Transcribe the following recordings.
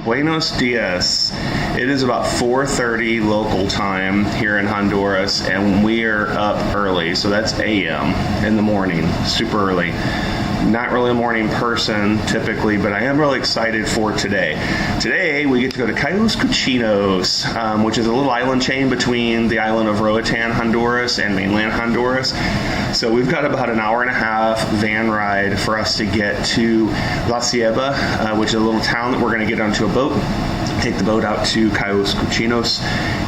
Buenos dias. It is about 4:30 local time here in Honduras, and we are up early, so that's AM in the morning, super early. Not really a morning person typically, but I am really excited for today. Today we get to go to Cayos Cochinos, which is a little island chain between the island of Roatan, Honduras, and mainland Honduras. So we've got about an hour and a half van ride for us to get to La Ceiba, which is a little town that we're going to get onto a boat. Take the boat out to Cayos Cochinos,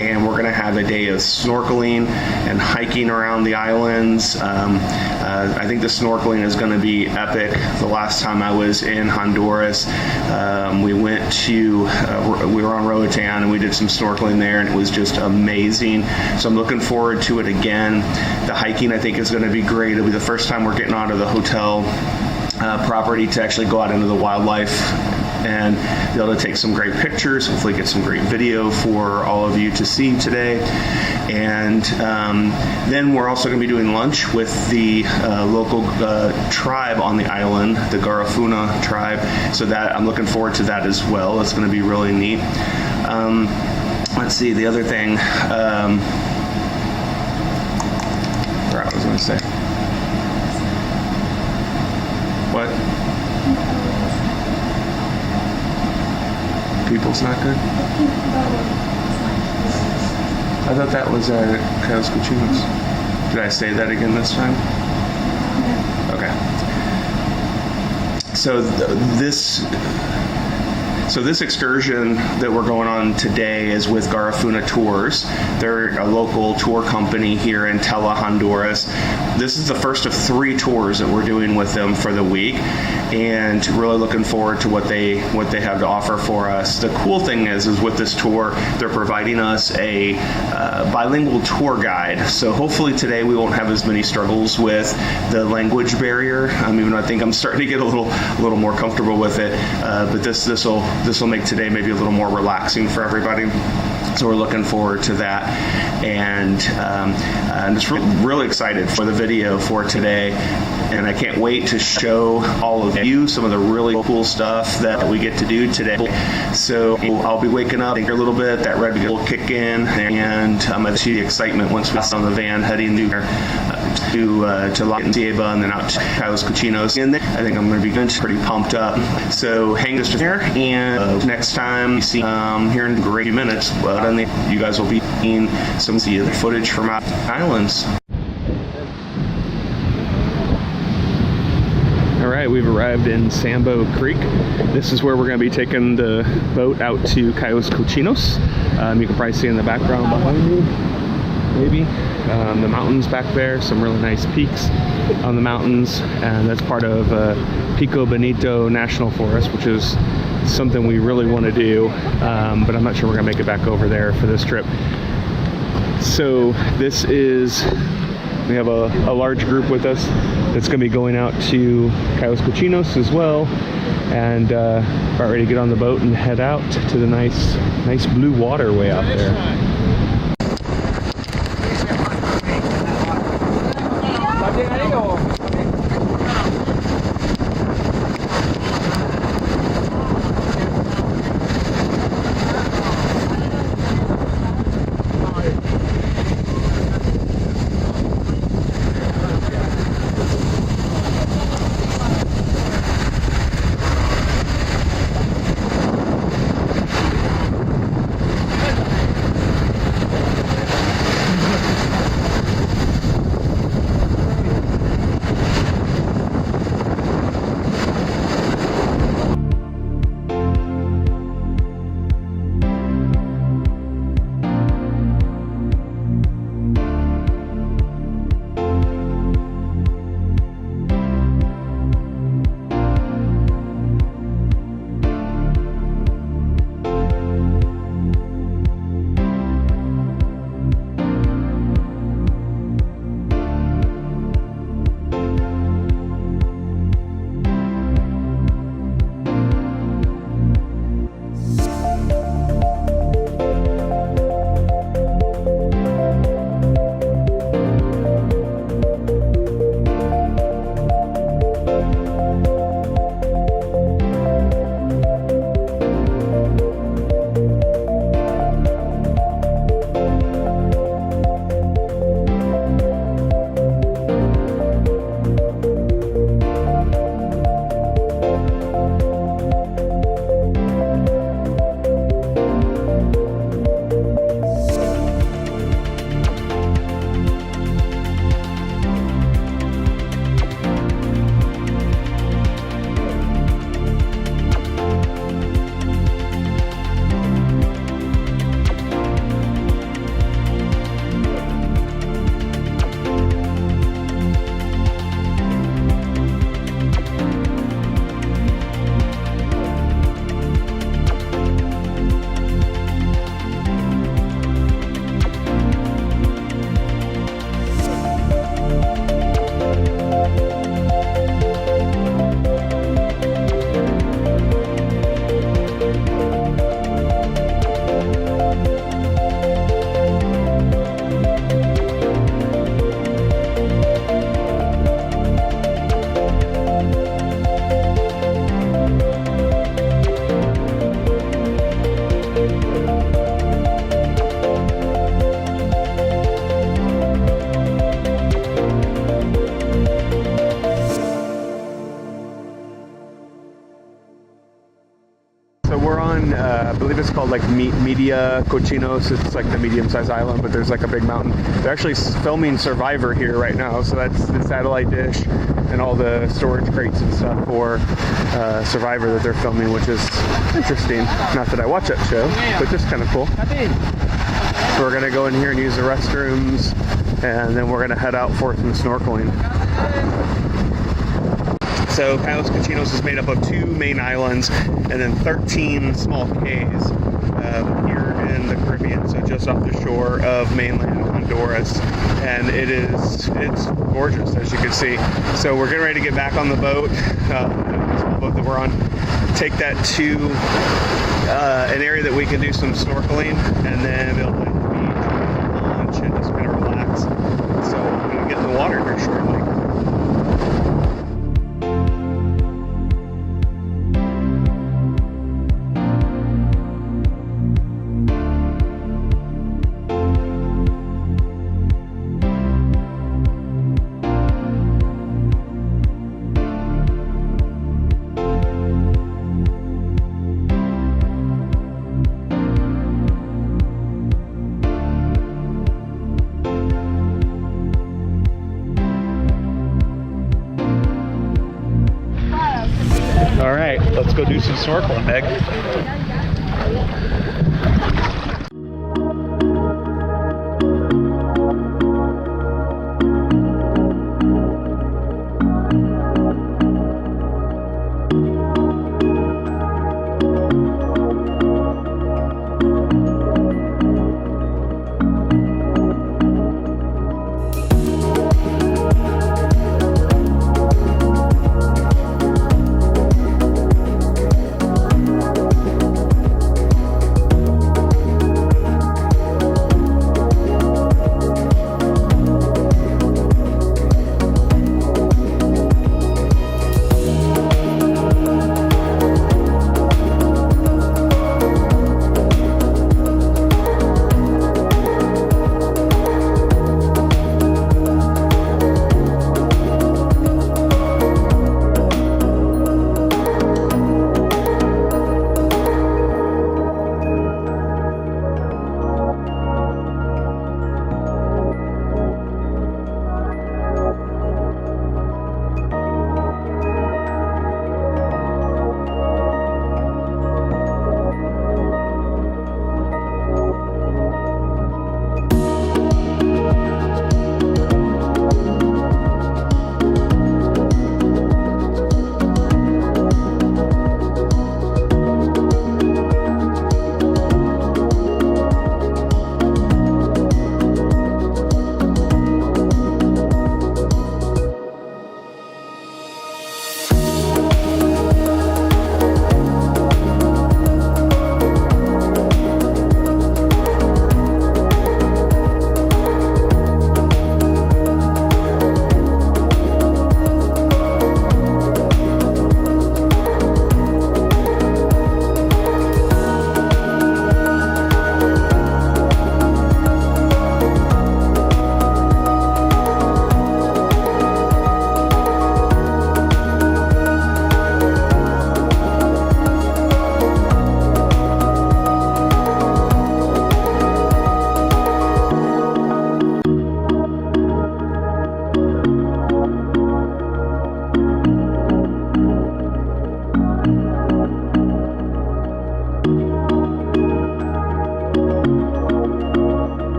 and we're going to have a day of snorkeling and hiking around the islands. I think the snorkeling is going to be epic. The last time I was in Honduras, we were on Roatan and we did some snorkeling there, and it was just amazing. So I'm looking forward to it again. The hiking, I think, is going to be great. It'll be the first time we're getting out of the hotel property to actually go out into the wildlife and be able to take some great pictures, hopefully get some great video for all of you to see today. And then we're also going to be doing lunch with the local tribe on the island, the Garifuna tribe. So that I'm looking forward to that as well. It's going to be really neat. Let's see, the other thing, I forgot what I was going to say. What? People's not good? I thought that was at Cayos Cochinos. Did I say that again this time? Okay. So this excursion that we're going on today is with Garifuna Tours. They're a local tour company here in Tela, Honduras. This is the first of 3 tours that we're doing with them for the week, and really looking forward to what they have to offer for us. The cool thing is with this tour, they're providing us a bilingual tour guide. So hopefully today we won't have as many struggles with the language barrier. Even though I think I'm starting to get a little more comfortable with it. But this will make today maybe a little more relaxing for everybody. So we're looking forward to that, and I'm just really excited for the video for today, and I can't wait to show all of you some of the really cool stuff that we get to do today. So I'll be waking up here a little bit, that red will kick in, and I'm going to see the excitement once we get on the van heading to La Ceiba and then out to Cayos Cochinos. And I think I'm going to be pretty pumped up. So hang just there, and next time you see here in a great few minutes, you guys will be seeing some of the footage from our islands. All right, we've arrived in Sambo Creek. This is where we're going to be taking the boat out to Cayos Cochinos. You can probably see in the background behind me, maybe. The mountains back there, some really nice peaks on the mountains, and that's part of Pico Bonito National Forest, which is something we really want to do, but I'm not sure we're going to make it back over there for this trip. So we have a large group with us that's going to be going out to Cayos Cochinos as well, and about ready to get on the boat and head out to the nice blue water way out there. we're on, I believe it's called like Media Cochinos. It's like the medium-sized island, but there's like a big mountain. They're actually filming Survivor here right now, so that's the satellite dish and all the storage crates and stuff for Survivor that they're filming, which is interesting. Not that I watch that show, but just kind of cool. So we're gonna go in here and use the restrooms, and then we're gonna head out for some snorkeling. So Cayos Cochinos is made up of 2 main islands and then 13 small cays here in the Caribbean, so just off the shore of mainland Honduras, and it's gorgeous, as you can see. So we're getting ready to get back on the boat, the small boat that we're on, take that to an area that we can do some snorkeling, and then it'll be lunch and just kind of relax. So I'm going to get in the water here shortly. All right, let's go do some snorkeling, Meg.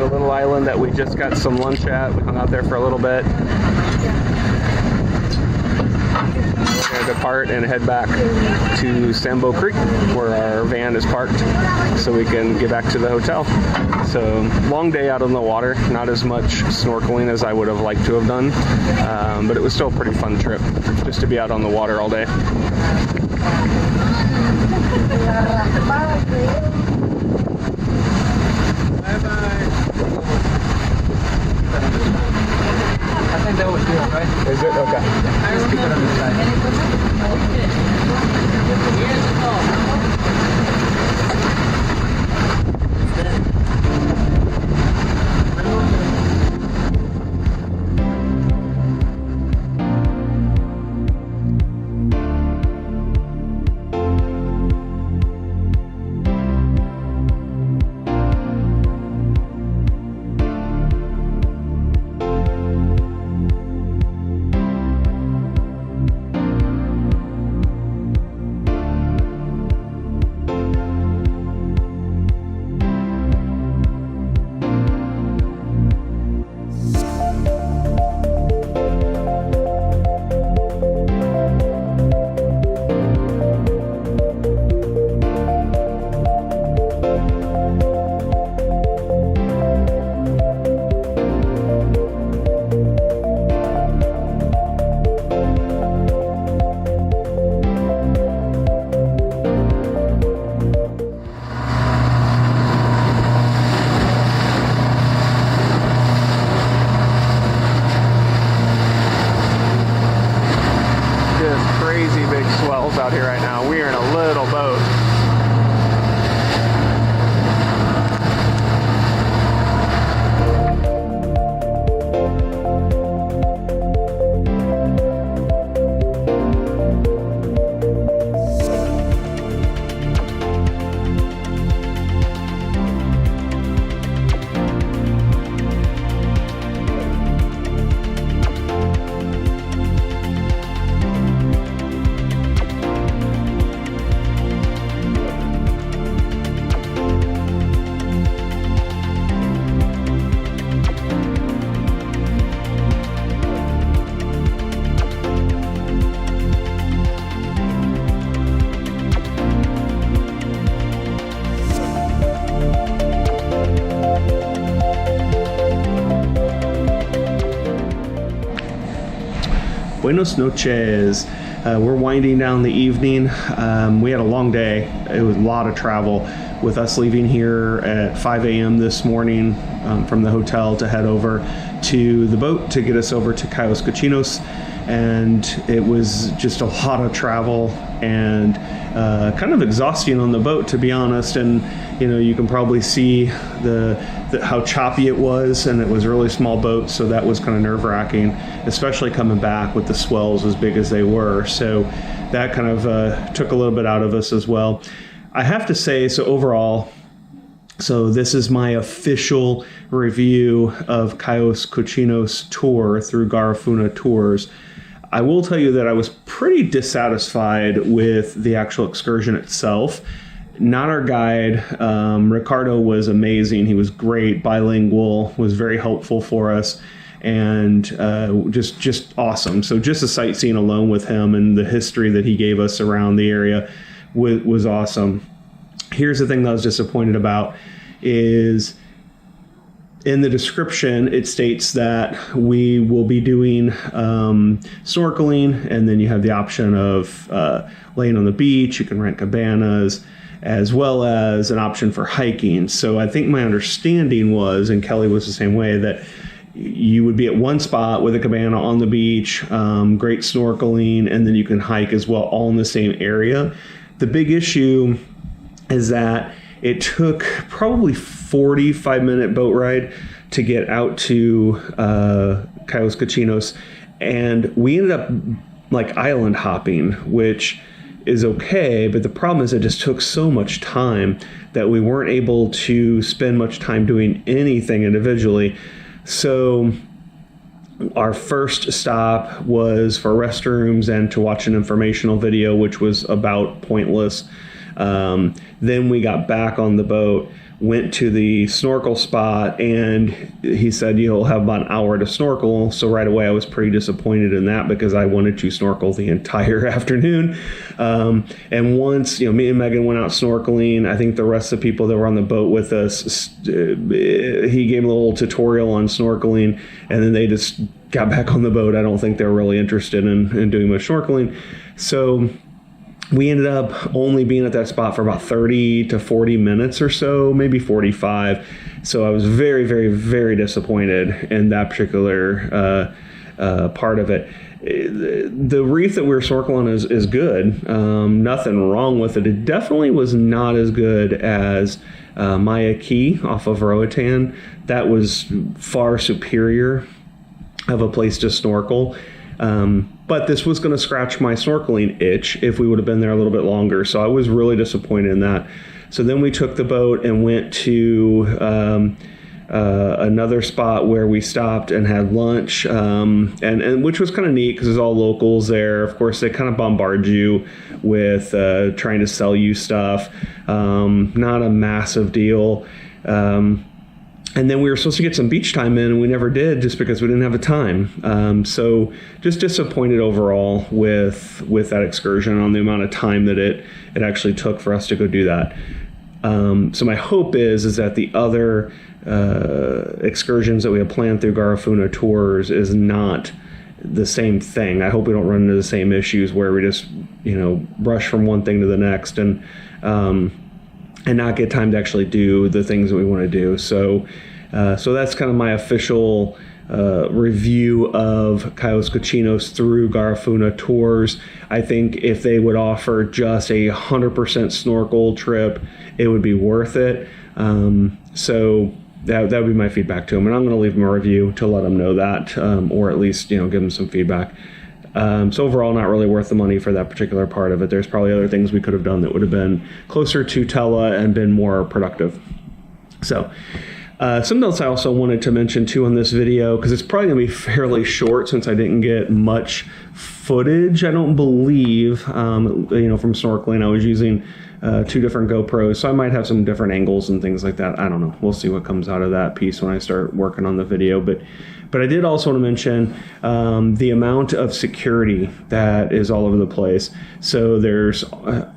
the little island that we just got some lunch at. We hung out there for a little bit. We're going to depart and head back to Sambo Creek, where our van is parked, so we can get back to the hotel. So, long day out on the water, not as much snorkeling as I would have liked to have done, but it was still a pretty fun trip, just to be out on the water all day. I think that was good, right? Is it? Okay. Just keep it on the side. Out here right now. We are in a little boat. Buenos noches. We're winding down the evening. We had a long day. It was a lot of travel, with us leaving here at 5 a.m. this morning from the hotel to head over to the boat to get us over to Cayos Cochinos. And it was just a lot of travel and kind of exhausting on the boat, to be honest. And you know, you can probably see how choppy it was, and it was a really small boat, so that was kind of nerve-wracking, especially coming back with the swells as big as they were. So that kind of took a little bit out of us as well. I have to say, so overall, so this is my official review of Cayos Cochinos tour through Garifuna Tours. I will tell you that I was pretty dissatisfied with the actual excursion itself. Not our guide. Ricardo was amazing. He was great, bilingual, was very helpful for us, and just awesome. So just the sightseeing alone with him and the history that he gave us around the area was awesome. Here's the thing that I was disappointed about is in the description, it states that we will be doing snorkeling, and then you have the option of laying on the beach. You can rent cabanas, as well as an option for hiking. So I think my understanding was, and Kelly was the same way, that you would be at one spot with a cabana on the beach, great snorkeling, and then you can hike as well, all in the same area. The big issue is that it took probably 45-minute boat ride to get out to Cayos Cochinos, and we ended up like island hopping, which is okay, but the problem is it just took so much time that we weren't able to spend much time doing anything individually. So our first stop was for restrooms and to watch an informational video, which was about pointless. Then we got back on the boat. went to the snorkel spot, and he said you'll have about an hour to snorkel. So right away I was pretty disappointed in that because I wanted to snorkel the entire afternoon. And once, you know, me and Megan went out snorkeling, I think the rest of the people that were on the boat with us, he gave a little tutorial on snorkeling, and then they just got back on the boat. I don't think they were really interested in doing much snorkeling. So we ended up only being at that spot for about 30 to 40 minutes or so, maybe 45. So I was very, very, very disappointed in that particular part of it. The reef that we were snorkeling is good. Nothing wrong with it. It definitely was not as good as Maya Key off of Roatan. That was far superior of a place to snorkel. But this was going to scratch my snorkeling itch if we would have been there a little bit longer. So I was really disappointed in that. So then we took the boat and went to another spot where we stopped and had lunch, and which was kind of neat because there's all locals there. Of course, they kind of bombard you with trying to sell you stuff. Not a massive deal. And then we were supposed to get some beach time in, and we never did just because we didn't have the time. So just disappointed overall with that excursion on the amount of time that it actually took for us to go do that. So my hope is that the other excursions that we have planned through Garifuna Tours is not the same thing. I hope we don't run into the same issues where we just, you know, rush from one thing to the next and not get time to actually do the things that we want to do. So that's kind of my official review of Cayos Cochinos through Garifuna Tours. I think if they would offer just a 100% snorkel trip, it would be worth it. So that would be my feedback to them, and I'm going to leave them a review to let them know that, or at least, you know, give them some feedback. So overall, not really worth the money for that particular part of it. There's probably other things we could have done that would have been closer to Tela and been more productive. So something else I also wanted to mention too on this video, because it's probably going to be fairly short since I didn't get much footage, I don't believe, you know, from snorkeling. I was using 2 different GoPros, so I might have some different angles and things like that. I don't know. We'll see what comes out of that piece when I start working on the video. But I did also want to mention the amount of security that is all over the place. So there's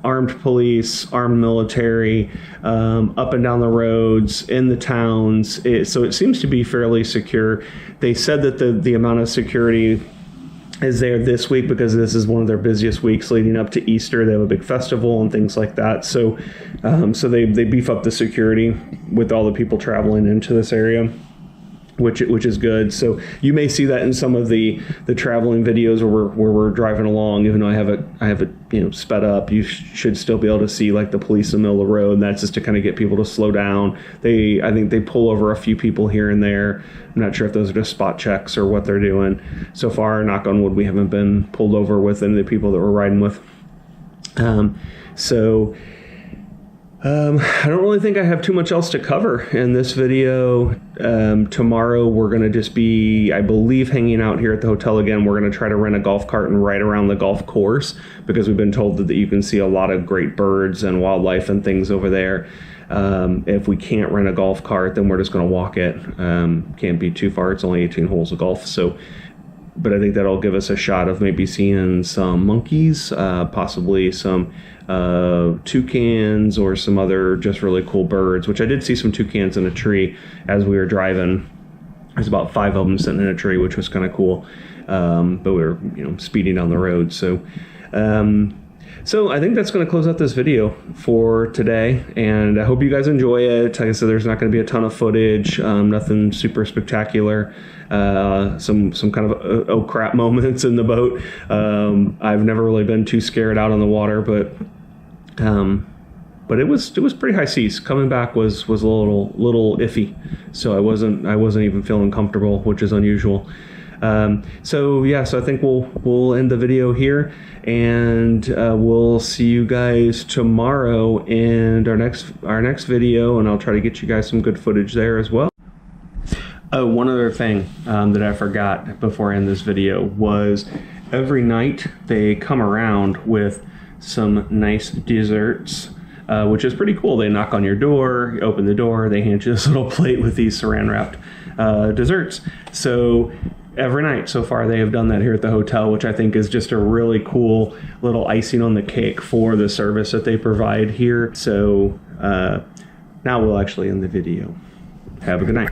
armed police, armed military, up and down the roads, in the towns. So it seems to be fairly secure. They said that the amount of security is there this week because this is one of their busiest weeks leading up to Easter. They have a big festival and things like that. So they beef up the security with all the people traveling into this area, which is good. So you may see that in some of the traveling videos where we're driving along. Even though I have it you know, sped up, you should still be able to see like the police in the middle of the road. And that's just to kind of get people to slow down. I think they pull over a few people here and there. I'm not sure if those are just spot checks or what they're doing. So far, knock on wood, we haven't been pulled over with any of the people that we're riding with. I don't really think I have too much else to cover in this video. Tomorrow we're going to just be, I believe, hanging out here at the hotel again. We're going to try to rent a golf cart and ride around the golf course because we've been told that you can see a lot of great birds and wildlife and things over there. If we can't rent a golf cart, then we're just going to walk it. Can't be too far. It's only 18 holes of golf. But I think that'll give us a shot of maybe seeing some monkeys, possibly some toucans or some other just really cool birds, which I did see some toucans in a tree as we were driving. There's about 5 of them sitting in a tree, which was kind of cool. But we were, you know, speeding down the road. So I think that's going to close out this video for today, and I hope you guys enjoy it. Like I said, there's not going to be a ton of footage, nothing super spectacular. Some kind of oh crap moments in the boat. I've never really been too scared out on the water, but it was pretty high seas. Coming back was a little iffy, so I wasn't even feeling comfortable, which is unusual. So I think we'll end the video here, and we'll see you guys tomorrow in our next video, and I'll try to get you guys some good footage there as well. Oh, one other thing that I forgot before I end this video was every night they come around with some nice desserts. which is pretty cool. They knock on your door, you open the door, they hand you this little plate with these saran wrapped desserts. So every night so far they have done that here at the hotel, which I think is just a really cool little icing on the cake for the service that they provide here. So now we'll actually end the video. Have a good night.